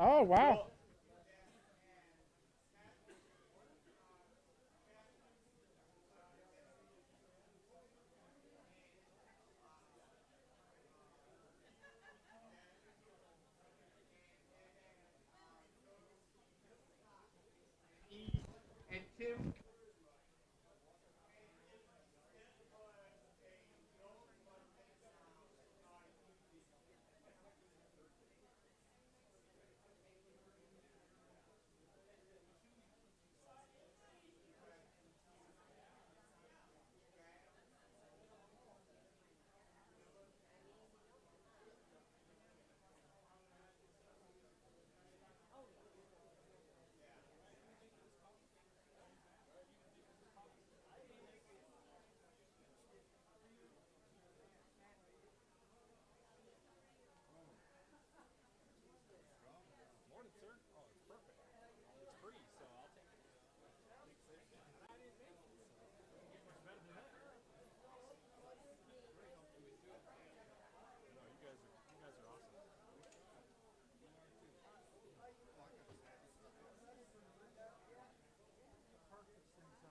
Oh, wow. And Tim.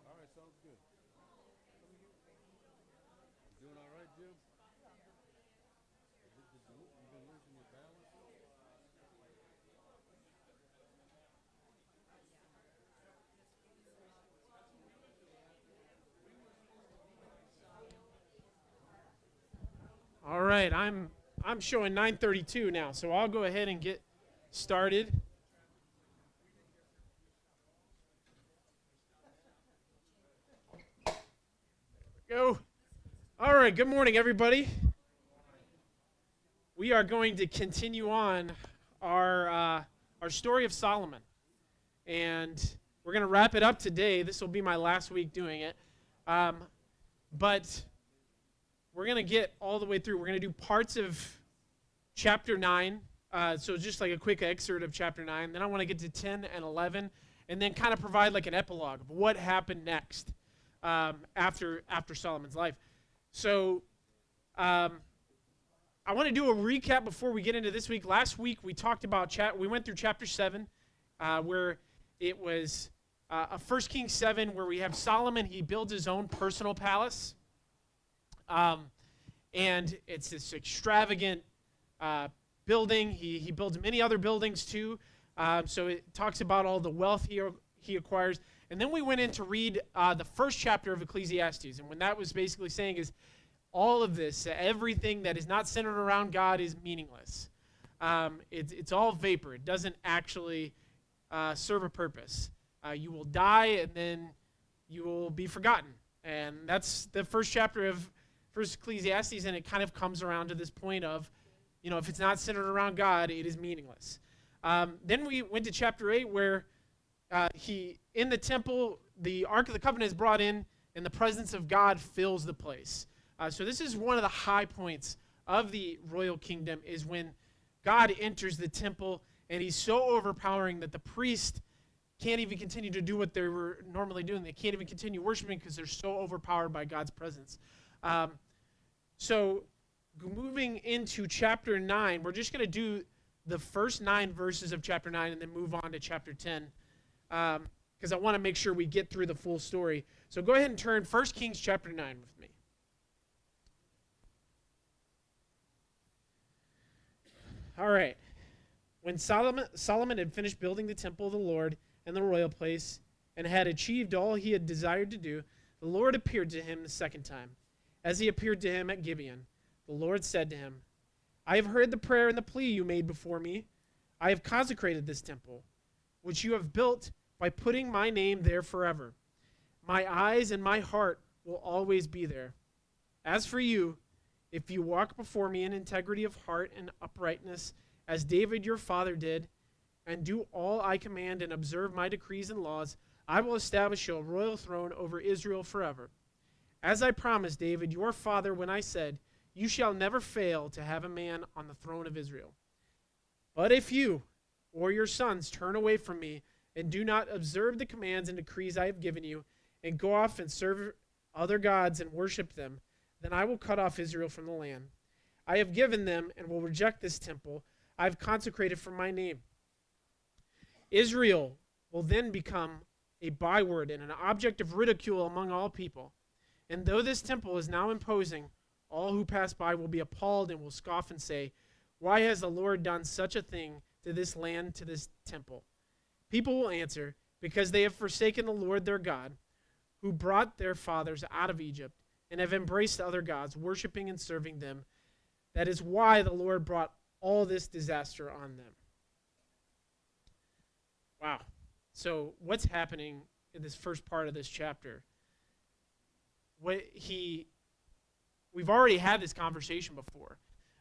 All right, sounds good. You doing all right, Jim? You been losing your balance? All right, I'm showing 9:32 now, so I'll go ahead and get started. Go. All right, good morning, everybody. We are going to continue on our story of Solomon, and we're going to wrap it up today. This will be my last week doing it, um, but we're going to get all the way through. We're going to do parts of chapter 9. So just like a quick excerpt of chapter 9. Then I want to get to 10 and 11, and then kind of provide like an epilogue of what happened next after Solomon's life. So um, I want to do a recap before we get into this week. Last week we talked about we went through chapter 7, where it was a 1 Kings 7, where we have Solomon. He builds his own personal palace, and it's this extravagant building. He builds many other buildings too. So it talks about all the wealth he acquires. And then we went in to read the first chapter of Ecclesiastes. And what that was basically saying is all of this, everything that is not centered around God is meaningless. It's all vapor. It doesn't actually serve a purpose. You will die and then you will be forgotten. And that's the first chapter of First Ecclesiastes, and it kind of comes around to this point of, if it's not centered around God, it is meaningless. Then we went to chapter 8, where in the temple, the Ark of the Covenant is brought in, and the presence of God fills the place. So this is one of the high points of the royal kingdom, is when God enters the temple, and he's so overpowering that the priest can't even continue to do what they were normally doing. They can't even continue worshiping because they're so overpowered by God's presence. So moving into chapter 9, we're just going to do the first 9 verses of chapter 9 and then move on to chapter 10, because I want to make sure we get through the full story. So go ahead and turn 1 Kings chapter 9 with me. All right. When Solomon had finished building the temple of the Lord and the royal place, and had achieved all he had desired to do, the Lord appeared to him the second time, as he appeared to him at Gibeon. The Lord said to him, I have heard the prayer and the plea you made before me. I have consecrated this temple, which you have built by putting my name there forever. My eyes and my heart will always be there. As for you, if you walk before me in integrity of heart and uprightness, as David your father did, and do all I command and observe my decrees and laws, I will establish a royal throne over Israel forever. As I promised David your father when I said, you shall never fail to have a man on the throne of Israel. But if you or your sons turn away from me and do not observe the commands and decrees I have given you, and go off and serve other gods and worship them, then I will cut off Israel from the land. I have given them and will reject this temple I have consecrated for my name. Israel will then become a byword and an object of ridicule among all people. And though this temple is now imposing, all who pass by will be appalled and will scoff and say, "Why has the Lord done such a thing to this land, to this temple?" People will answer, "Because they have forsaken the Lord their God, who brought their fathers out of Egypt, and have embraced other gods, worshiping and serving them. That is why the Lord brought all this disaster on them." Wow. So what's happening in this first part of this chapter? We've already had this conversation before.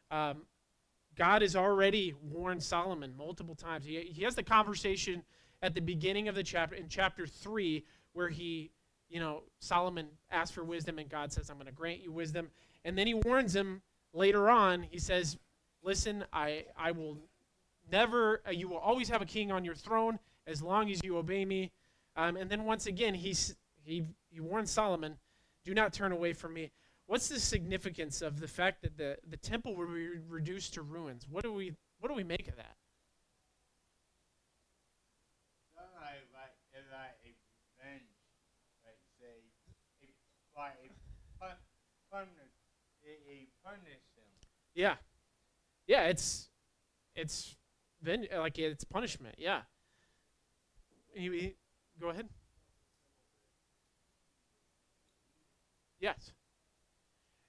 God has already warned Solomon multiple times. He has the conversation at the beginning of the chapter, in chapter 3, where Solomon asks for wisdom, and God says, "I'm going to grant you wisdom." And then he warns him later on. He says, "Listen, I will never, you will always have a king on your throne as long as you obey me." And then once again, he warns Solomon, "Do not turn away from me." What's the significance of the fact that the temple will be reduced to ruins? What do we make of that? Not like a revenge, like say, a punish them. Yeah, it's it's punishment. Yeah. Go ahead. Yes.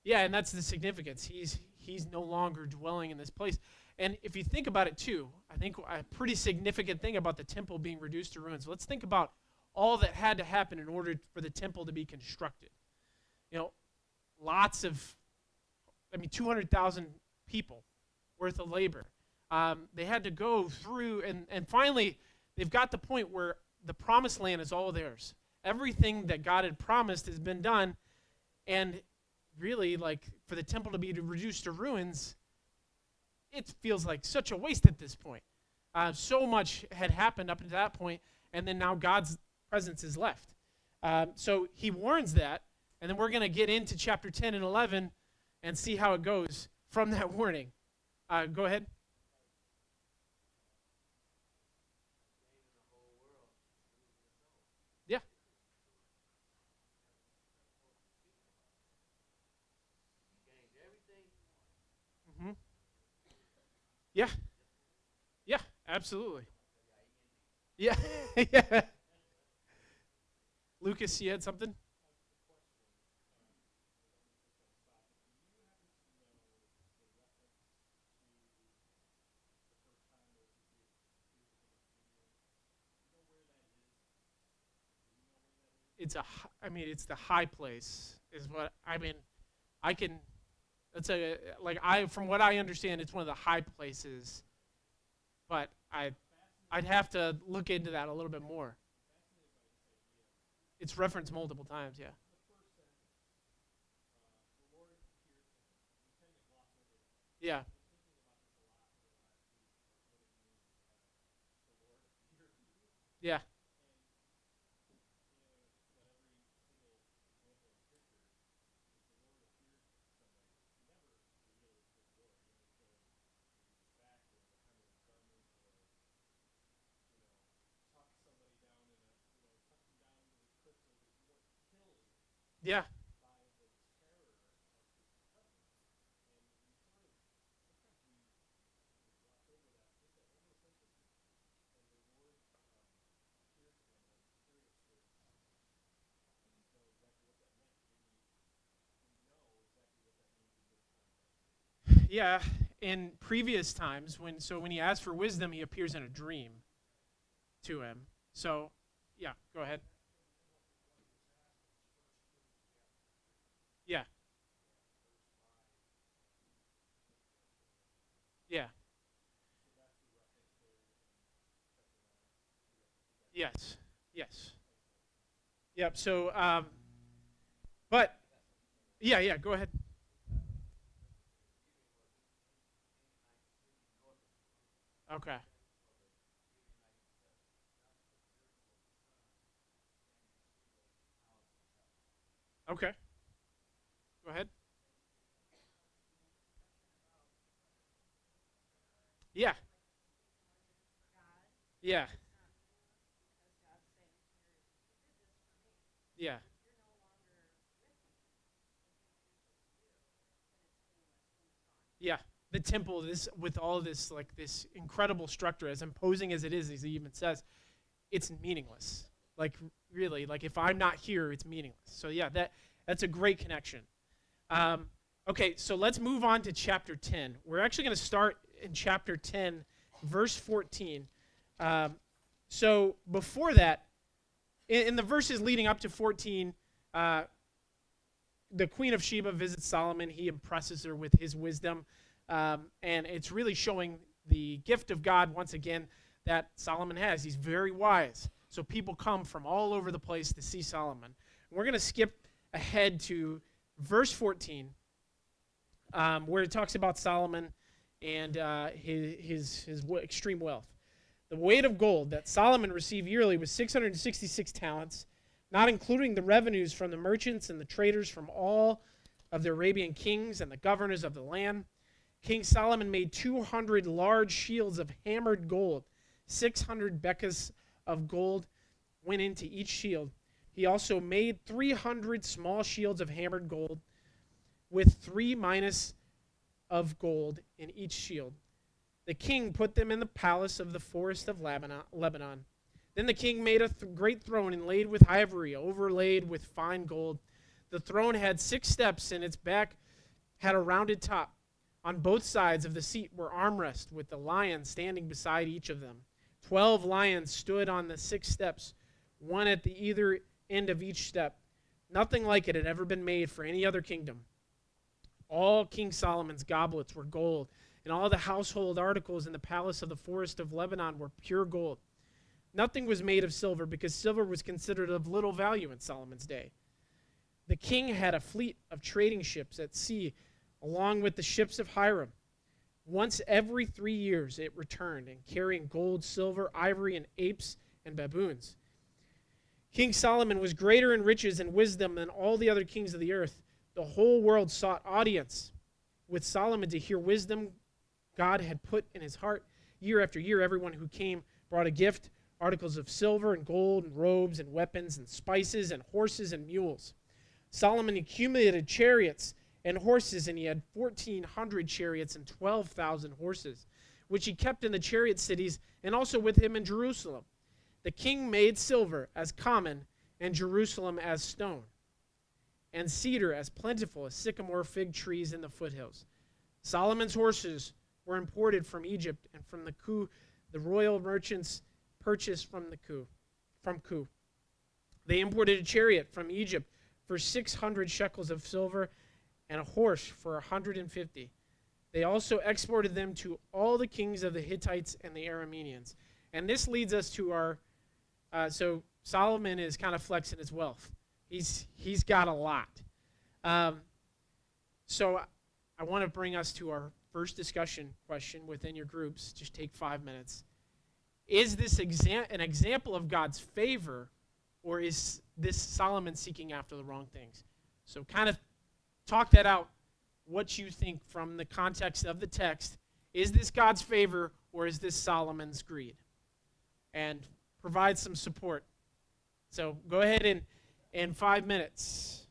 Yeah, and that's the significance. He's no longer dwelling in this place. And if you think about it too, I think a pretty significant thing about the temple being reduced to ruins. Let's think about all that had to happen in order for the temple to be constructed. Lots of, 200,000 people worth of labor. They had to go through, and finally, they've got the point where the promised land is all theirs. Everything that God had promised has been done, and really, for the temple to be reduced to ruins, it feels like such a waste at this point. So much had happened up to that point, and then now God's presence is left. So he warns that, and then we're going to get into chapter 10 and 11 and see how it goes from that warning. Go ahead. Yeah. Mm-hmm. Yeah. Yeah, absolutely. Yeah. Yeah. Lucas, you had something? It's the high place is what I can. That's from what I understand, it's one of the high places, but I'd have to look into that a little bit more. It's referenced multiple times, yeah. Yeah. Yeah. Yeah. Yeah. In previous times, when he asks for wisdom, he appears in a dream to him. So, yeah, go ahead. Yeah. Yeah. Yes. Yes. Yep. So, but yeah, yeah. Go ahead. Okay. Okay. Go ahead. Yeah. Yeah. Yeah. Yeah. The temple, this with all this like this incredible structure, as imposing as it is, as he even says, it's meaningless. Like really, like if I'm not here, it's meaningless. So yeah, that's a great connection. Um, okay, so let's move on to chapter 10. We're actually going to start in chapter 10, verse 14. Um, so before that, in the verses leading up to 14, the Queen of Sheba visits Solomon. He impresses her with his wisdom. And it's really showing the gift of God once again that Solomon has. He's very wise. So people come from all over the place to see Solomon. We're going to skip ahead to verse 14, where it talks about Solomon and his extreme wealth. The weight of gold that Solomon received yearly was 666 talents, not including the revenues from the merchants and the traders from all of the Arabian kings and the governors of the land. King Solomon made 200 large shields of hammered gold. 600 bekahs of gold went into each shield. He also made 300 small shields of hammered gold with 3 minas of gold in each shield. The king put them in the palace of the forest of Lebanon. Then the king made a great throne inlaid with ivory, overlaid with fine gold. The throne had 6 steps, and its back had a rounded top. On both sides of the seat were armrests, with the lion standing beside each of them. 12 lions stood on the 6 steps, one at the either end of each step. Nothing like it had ever been made for any other kingdom. All King Solomon's goblets were gold, and all the household articles in the palace of the forest of Lebanon were pure gold. Nothing was made of silver, because silver was considered of little value in Solomon's day. The king had a fleet of trading ships at sea, along with the ships of Hiram. Once every 3 years it returned, and carrying gold, silver, ivory, and apes and baboons. King Solomon was greater in riches and wisdom than all the other kings of the earth. The whole world sought audience with Solomon to hear wisdom God had put in his heart. Year after year, everyone who came brought a gift, articles of silver and gold and robes and weapons and spices and horses and mules. Solomon accumulated chariots and horses, and he had 1,400 chariots and 12,000 horses, which he kept in the chariot cities and also with him in Jerusalem. The king made silver as common and Jerusalem as stone, and cedar as plentiful as sycamore fig trees in the foothills. Solomon's horses were imported from Egypt, and from the Ku, the royal merchants purchased from Ku. They imported a chariot from Egypt for 600 shekels of silver and a horse for 150. They also exported them to all the kings of the Hittites and the Arameans. And this leads us to our, so Solomon is kind of flexing his wealth. He's got a lot. So I want to bring us to our first discussion question within your groups. Just take 5 minutes. Is this an example of God's favor, or is this Solomon seeking after the wrong things? So kind of talk that out, what you think from the context of the text. Is this God's favor, or is this Solomon's greed? And provide some support. So go ahead and in 5 minutes.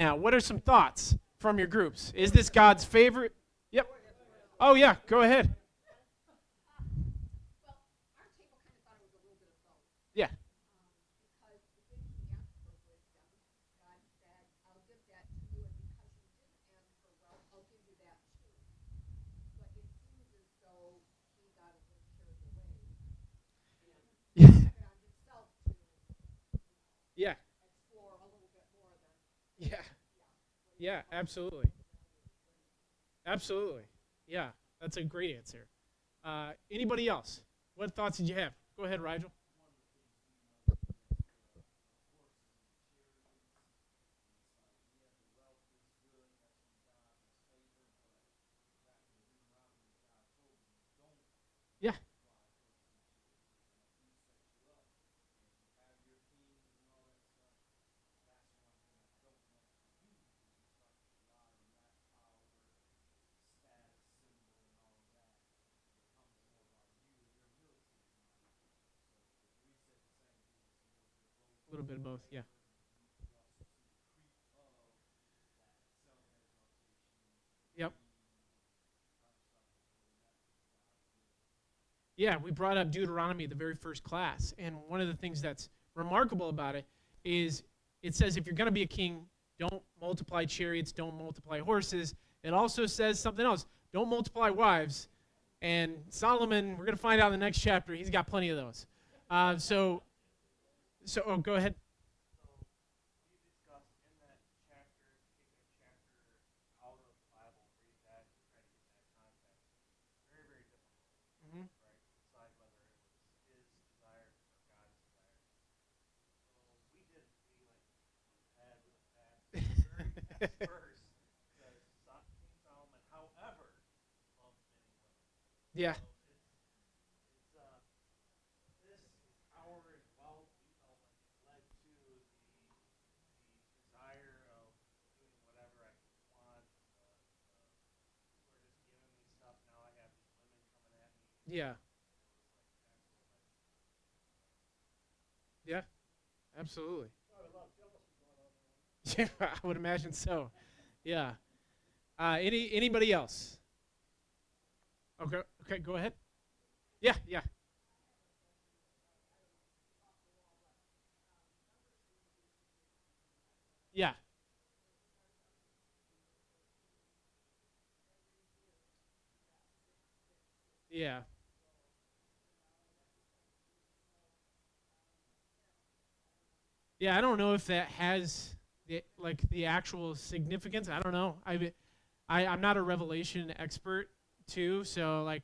Now, what are some thoughts from your groups? Is this God's favorite? Yep. Oh, yeah, go ahead. Yeah. Yeah. Yeah. Yeah. Yeah, absolutely. Absolutely. Yeah, that's a great answer. Anybody else? What thoughts did you have? Go ahead, Rigel. Yeah. A little bit of both, yeah. Yep. Yeah, we brought up Deuteronomy, the very first class. And one of the things that's remarkable about it is it says if you're going to be a king, don't multiply chariots, don't multiply horses. It also says something else, don't multiply wives. And Solomon, we're going to find out in the next chapter, he's got plenty of those. So go ahead. Mhm. Yeah. Yeah. Yeah. Absolutely. Yeah, I would imagine so. Yeah. Anybody else? Okay. Okay. Go ahead. Yeah. Yeah. Yeah. Yeah. Yeah. I don't know if that has the actual significance. I don't know. I'm not a Revelation expert too, so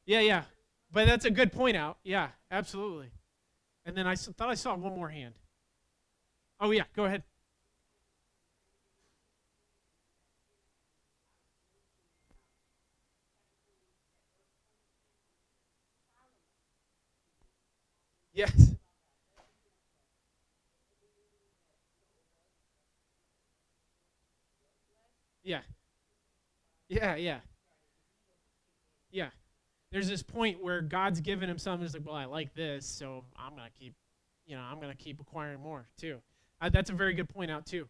yeah, yeah. But that's a good point out. Yeah. Absolutely. And then thought I saw one more hand. Oh yeah. Go ahead. Yes. Yeah. Yeah. Yeah. Yeah. There's this point where God's given him something. He's like, well, I like this, so I'm gonna keep acquiring more too. That's a very good point out too.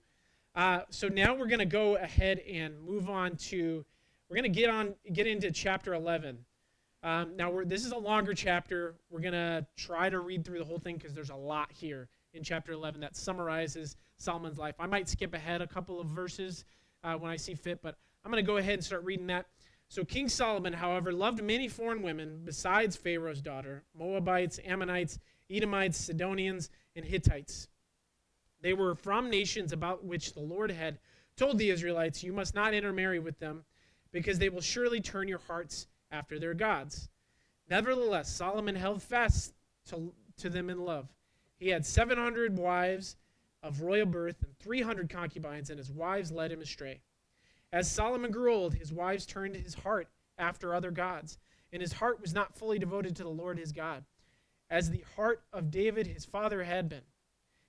So now we're gonna go ahead and move on to. We're gonna get into chapter 11. Now this is a longer chapter. We're gonna try to read through the whole thing because there's a lot here in chapter 11 that summarizes Solomon's life. I might skip ahead a couple of verses when I see fit, but I'm gonna go ahead and start reading that. So King Solomon, however, loved many foreign women besides Pharaoh's daughter, Moabites, Ammonites, Edomites, Sidonians, and Hittites. They were from nations about which the Lord had told the Israelites, you must not intermarry with them, because they will surely turn your hearts after their gods. Nevertheless, Solomon held fast to them in love. He had 700 wives of royal birth and 300 concubines, and his wives led him astray. As Solomon grew old, his wives turned his heart after other gods, and his heart was not fully devoted to the Lord his God, as the heart of David his father had been.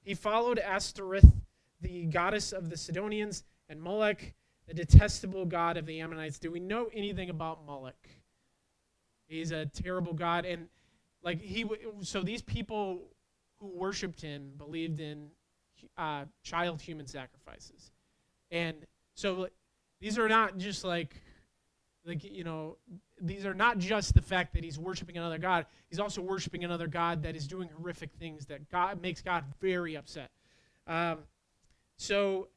He followed Ashtoreth, the goddess of the Sidonians, and Molech, the detestable god of the Ammonites. Do we know anything about Molech? He's a terrible god, and so these people who worshipped him believed in child human sacrifices. And so these are not just these are not just the fact that he's worshiping another god. He's also worshiping another god that is doing horrific things that God makes God very upset. So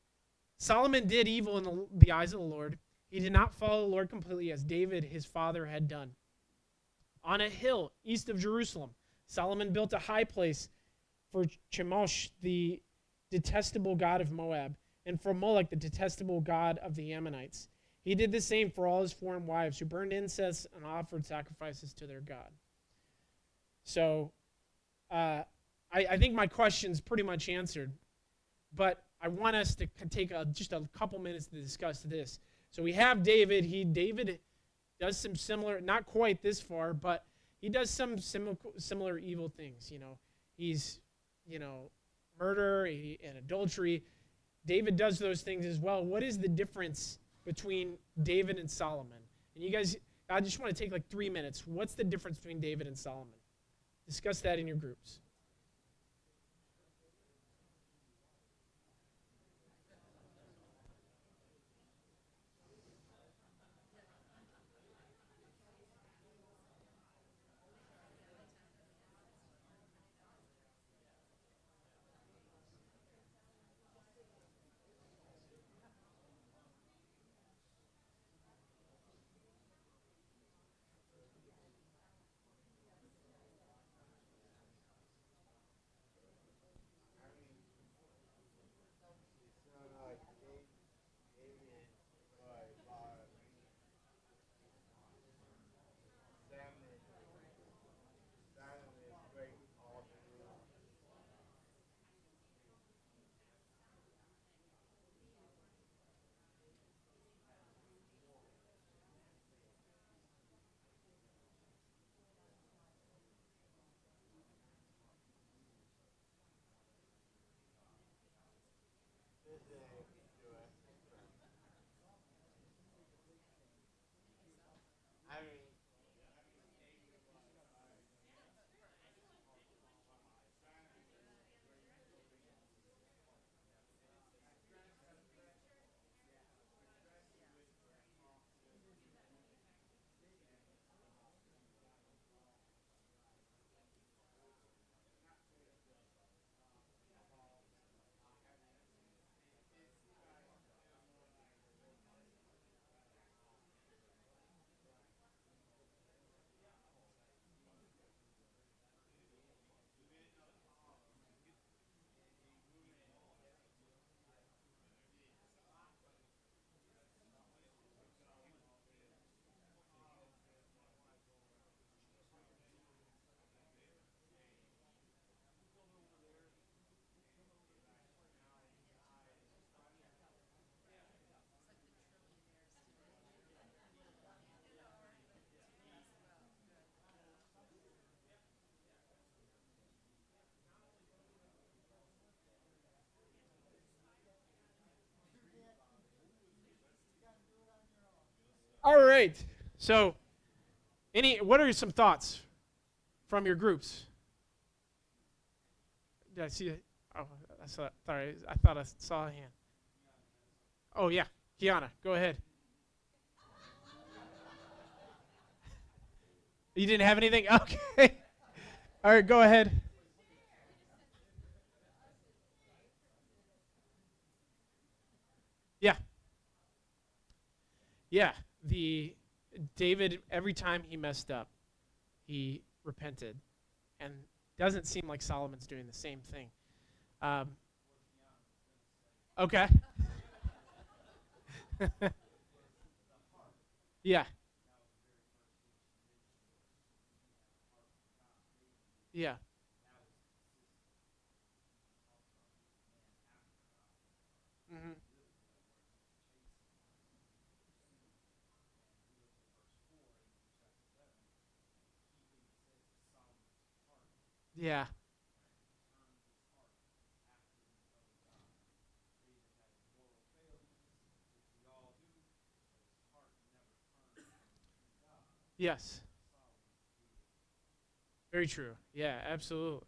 Solomon did evil in the eyes of the Lord. He did not follow the Lord completely as David, his father, had done. On a hill east of Jerusalem, Solomon built a high place for Chemosh, the detestable god of Moab, and for Moloch, the detestable god of the Ammonites. He did the same for all his foreign wives who burned incense and offered sacrifices to their God. So I think my question's pretty much answered, but I want us to take just a couple minutes to discuss this. So we have David. David does some similar, not quite this far, but he does some similar evil things. He's, murder and adultery. David does those things as well. What is the difference between David and Solomon? And you guys, I just want to take like 3 minutes. What's the difference between David and Solomon? Discuss that in your groups. All right. So, what are some thoughts from your groups? Did I see it? Oh, sorry. I thought I saw a hand. Oh, yeah. Kiana, go ahead. You didn't have anything? Okay. All right, go ahead. Yeah. Yeah. David, every time he messed up, he repented. And doesn't seem like Solomon's doing the same thing. Okay. Yeah. Yeah. Hmm. Yeah. Yes. Very true. Yeah, absolutely.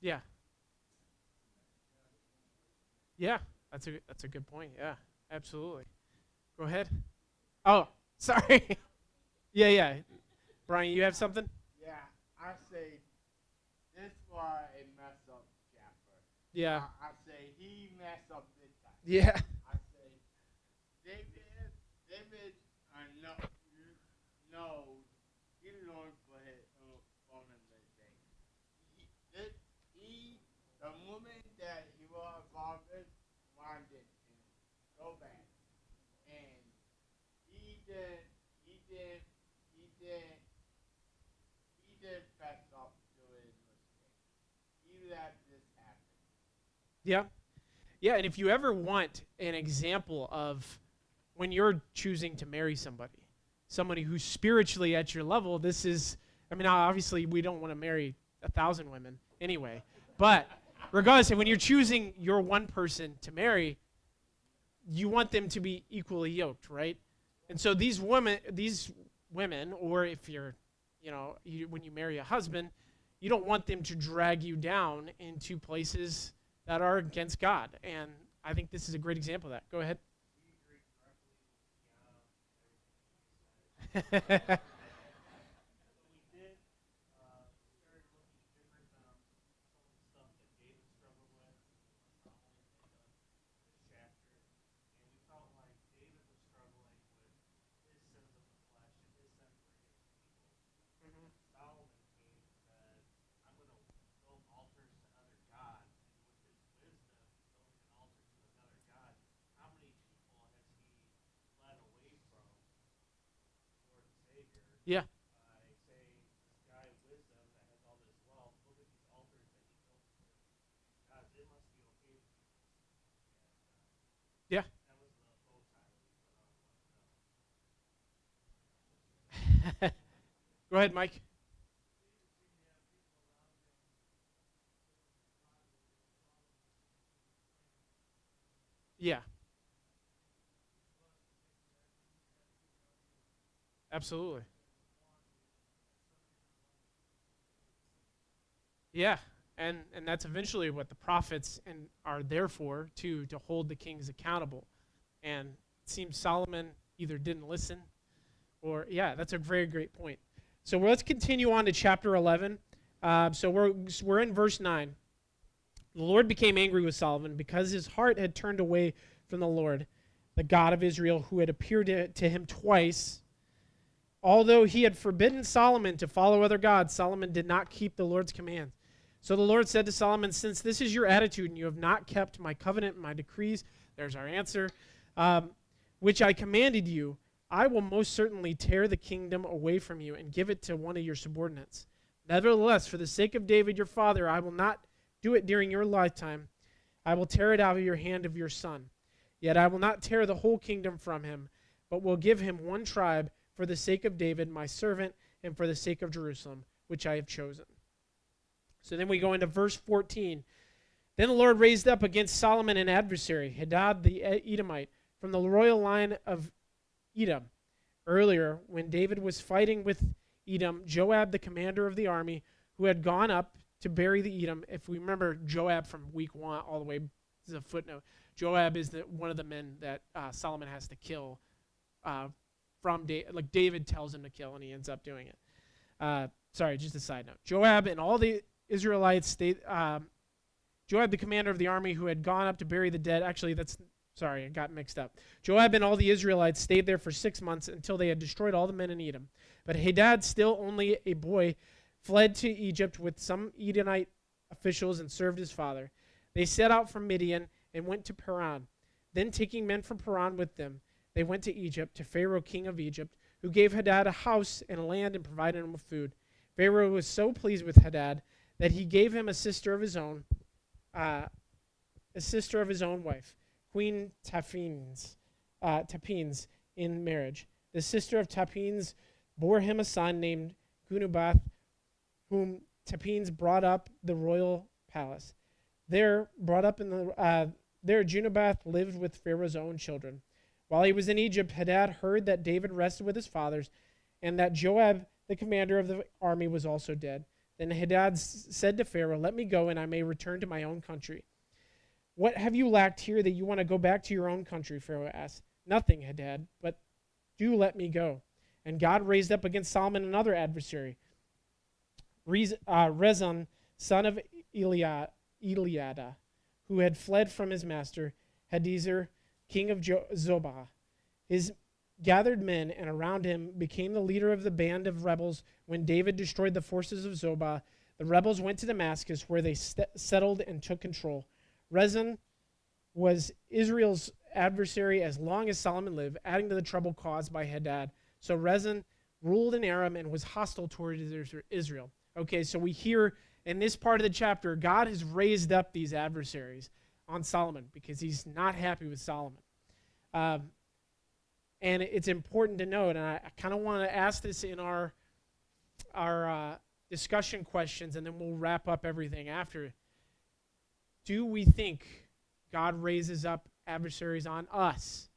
Yeah. Yeah, that's a good point. Yeah, absolutely. Go ahead. Oh, sorry. Yeah, yeah. Brian, you have something? Yeah, I say this was a mess up chapter. Yeah. I say he messed up big time. Yeah. I say David, no, knows he learned for his from his mistake. The woman that he was involved with wanted him so bad, and he did, he did, he did, he did fess up to his mistake. He let this happen. Yeah. Yeah, and if you ever want an example of when you're choosing to marry somebody who's spiritually at your level, this is, I mean, obviously we don't want to marry 1,000 women anyway, but regardless, when you're choosing your one person to marry, you want them to be equally yoked, right? And so these women, or if you're, when you marry a husband, you don't want them to drag you down into places that are against God. And I think this is a great example of that. Go ahead. Yeah. Yeah. Go ahead, Mike. Yeah. Absolutely. Yeah. And that's eventually what the prophets are there for, to hold the kings accountable. And it seems Solomon either didn't listen or, yeah, that's a very great point. So let's continue on to chapter 11. So we're in verse 9. The Lord became angry with Solomon because his heart had turned away from the Lord, the God of Israel, who had appeared to him twice. Although he had forbidden Solomon to follow other gods, Solomon did not keep the Lord's commands. So the Lord said to Solomon, since this is your attitude and you have not kept my covenant and my decrees, there's our answer, which I commanded you, I will most certainly tear the kingdom away from you and give it to one of your subordinates. Nevertheless, for the sake of David your father, I will not do it during your lifetime. I will tear it out of your hand of your son. Yet I will not tear the whole kingdom from him, but will give him one tribe for the sake of David, my servant, and for the sake of Jerusalem, which I have chosen. So then we go into verse 14. Then the Lord raised up against Solomon an adversary, Hadad the Edomite, from the royal line of Edom. Earlier, when David was fighting with Edom, Joab, the commander of the army, who had gone up to bury the Edom, if we remember Joab from week 1 all the way, this is a footnote, Joab is one of the men that Solomon has to kill like David tells him to kill, and he ends up doing it. Sorry, just a side note. Joab and all the Israelites Joab, the commander of the army who had gone up to bury the dead. Actually, I got mixed up. Joab and all the Israelites stayed there for 6 months until they had destroyed all the men in Edom. But Hadad, still only a boy, fled to Egypt with some Edomite officials and served his father. They set out from Midian and went to Paran. Then, taking men from Paran with them, they went to Egypt, to Pharaoh, king of Egypt, who gave Hadad a house and land and provided him with food. Pharaoh was so pleased with Hadad that he gave him a sister of his own wife, Queen Tapines, in marriage. The sister of Tapines bore him a son named Gunubath, whom Tapines brought up the royal palace. There Gunubath lived with Pharaoh's own children. While he was in Egypt, Hadad heard that David rested with his fathers, and that Joab, the commander of the army, was also dead. Then Hadad said to Pharaoh, "Let me go, and I may return to my own country." "What have you lacked here that you want to go back to your own country?" Pharaoh asked. "Nothing, Hadad, but do let me go." And God raised up against Solomon another adversary, Rezon, son of Eliada, who had fled from his master, Hadaezer, king of Zobah. His gathered men, and around him became the leader of the band of rebels. When David destroyed the forces of Zobah, the rebels went to Damascus, where they settled and took control. Rezon was Israel's adversary as long as Solomon lived, adding to the trouble caused by Hadad. So Rezon ruled in Aram and was hostile towards Israel. Okay, so we hear in this part of the chapter, God has raised up these adversaries on Solomon because he's not happy with Solomon. And it's important to note, and I kind of want to ask this in our discussion questions, and then we'll wrap up everything after. Do we think God raises up adversaries on us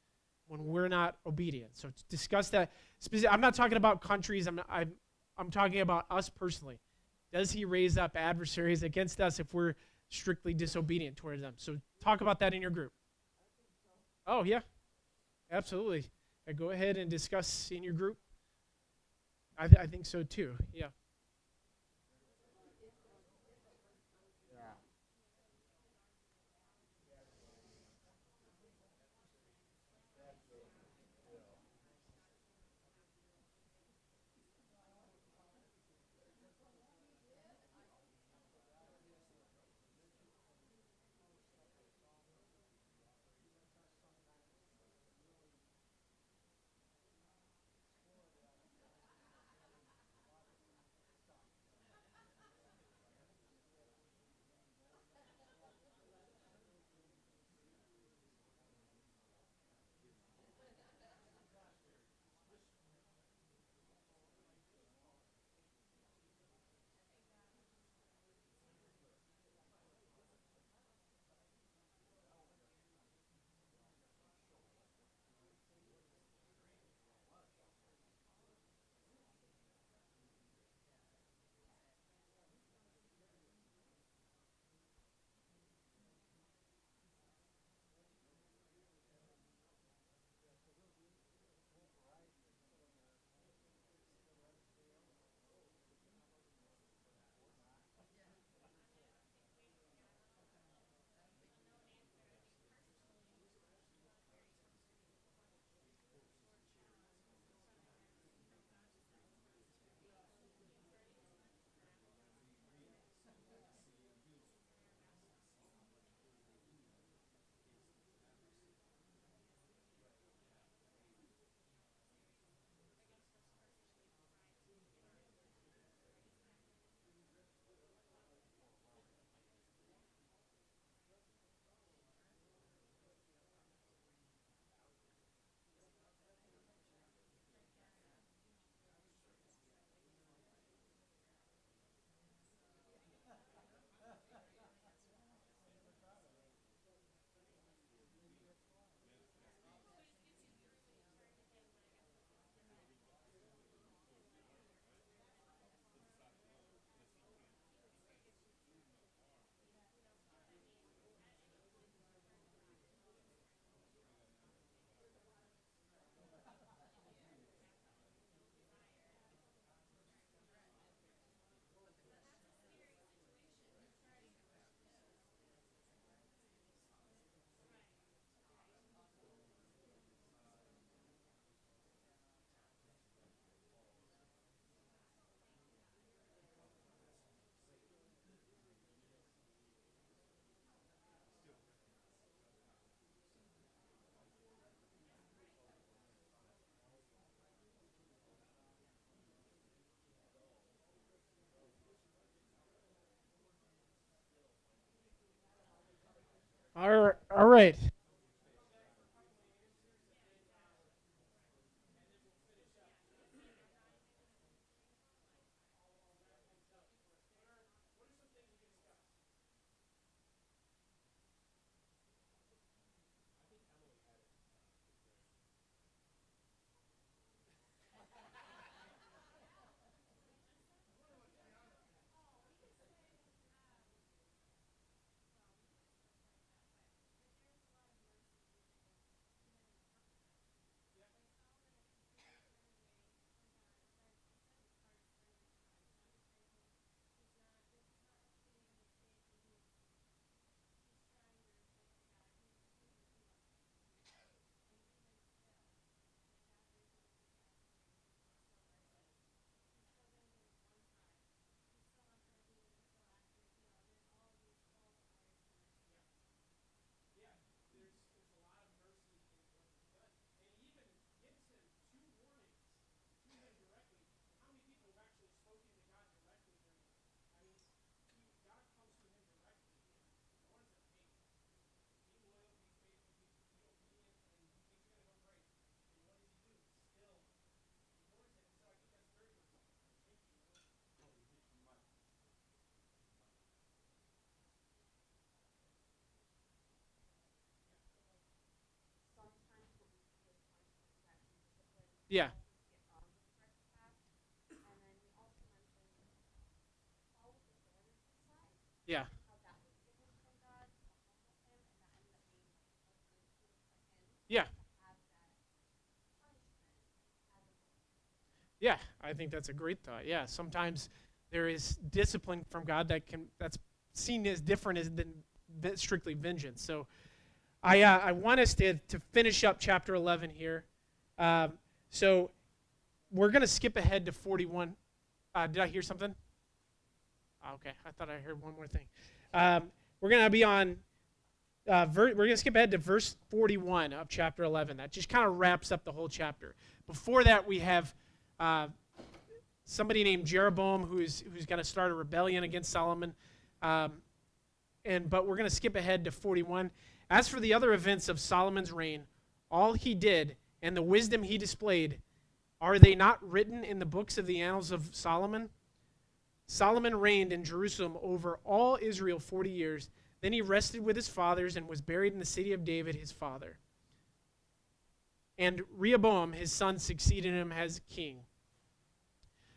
when we're not obedient? So discuss that. I'm not talking about countries. I'm talking about us personally. Does he raise up adversaries against us if we're strictly disobedient towards them? So talk about that in your group. Oh, yeah. Absolutely. Go ahead and discuss in your group. I think so too. Yeah. All right. Yeah. Yeah. Yeah. Yeah, I think that's a great thought. Yeah, sometimes there is discipline from God that's seen as different as than strictly vengeance. So I want us to finish up chapter 11 here. Um, so we're gonna skip ahead to 41. Did I hear something? Okay, I thought I heard one more thing. We're gonna be on. We're gonna skip ahead to verse 41 of chapter 11. That just kind of wraps up the whole chapter. Before that, we have somebody named Jeroboam who's going to start a rebellion against Solomon, but we're going to skip ahead to 41. As for the other events of Solomon's reign, all he did and the wisdom he displayed, are they not written in the books of the annals of Solomon? Solomon reigned in Jerusalem over all Israel 40 years. Then he rested with his fathers and was buried in the city of David, his father. And Rehoboam, his son, succeeded him as king.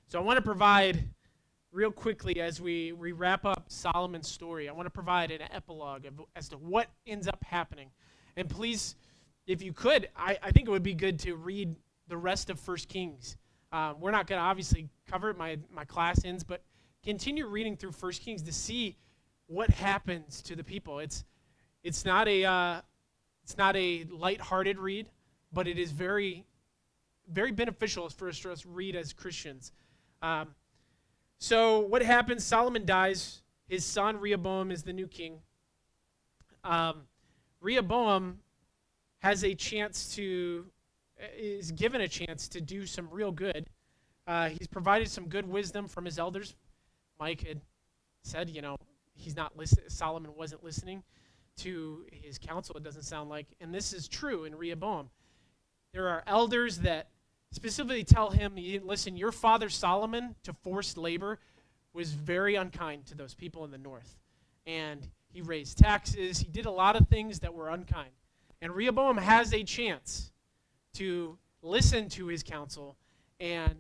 So I want to provide, real quickly, as we wrap up Solomon's story, I want to provide an epilogue as to what ends up happening. And please, if you could, I think it would be good to read the rest of 1 Kings. We're not going to obviously cover it, my class ends, but continue reading through 1 Kings to see what happens to the people. It's not a lighthearted read, but it is very, very beneficial for us to read as Christians. So what happens? Solomon dies. His son Rehoboam is the new king. Rehoboam is given a chance to do some real good. He's provided some good wisdom from his elders. Mike had said, he's not Solomon wasn't listening to his counsel, it doesn't sound like. And this is true in Rehoboam. There are elders that specifically tell him, listen, your father Solomon, to forced labor, was very unkind to those people in the north. And he raised taxes. He did a lot of things that were unkind. And Rehoboam has a chance to listen to his counsel and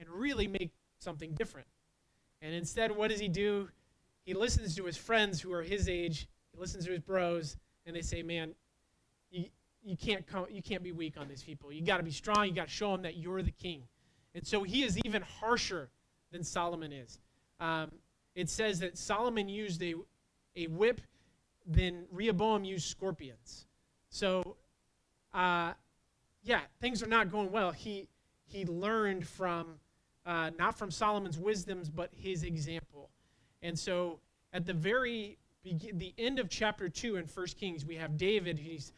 really make something different. And instead, what does he do? He listens to his friends who are his age. He listens to his bros, and they say, man, you can't be weak on these people. You got to be strong. You got to show them that you're the king. And so he is even harsher than Solomon is. It says that Solomon used a whip, then Rehoboam used scorpions. So, things are not going well. He learned from not from Solomon's wisdoms, but his example. And so, at the end of chapter 2 in 1 Kings, we have David. He's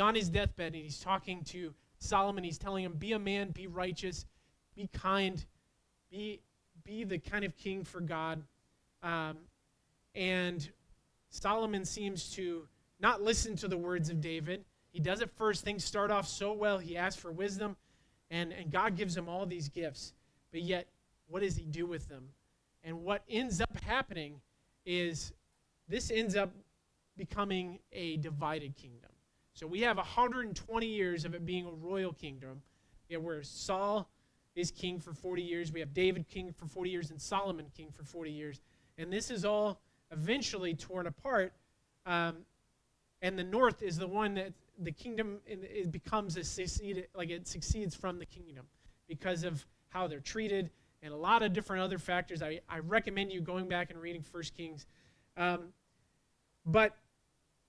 on his deathbed, and he's talking to Solomon. He's telling him, be a man, be righteous, be kind, be the kind of king for God. And Solomon seems to not listen to the words of David. He does at first. Things start off so well. He asks for wisdom, and God gives him all these gifts. But yet, what does he do with them? And what ends up happening is this ends up becoming a divided kingdom. So we have 120 years of it being a royal kingdom, where Saul is king for 40 years. We have David king for 40 years and Solomon king for 40 years. And this is all eventually torn apart. And the north is the one that the kingdom it becomes it succeeds from the kingdom because of how they're treated and a lot of different other factors. I recommend you going back and reading 1 Kings. But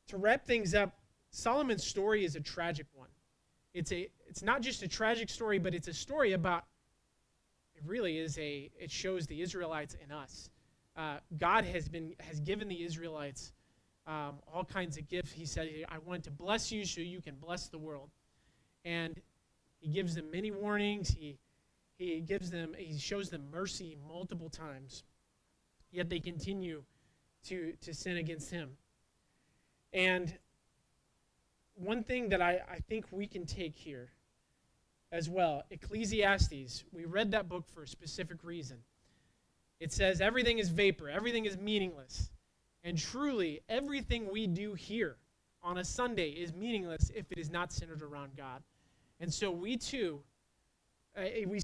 to wrap things up, Solomon's story is a tragic one. It's not just a tragic story, but it's a story about, it shows the Israelites in us. God has given the Israelites all kinds of gifts. He said, I want to bless you so you can bless the world. And he gives them many warnings. He shows them mercy multiple times. Yet they continue to sin against him. And one thing that I think we can take here as well, Ecclesiastes, we read that book for a specific reason. It says everything is vapor, everything is meaningless. And truly, everything we do here on a Sunday is meaningless if it is not centered around God. And so we too, We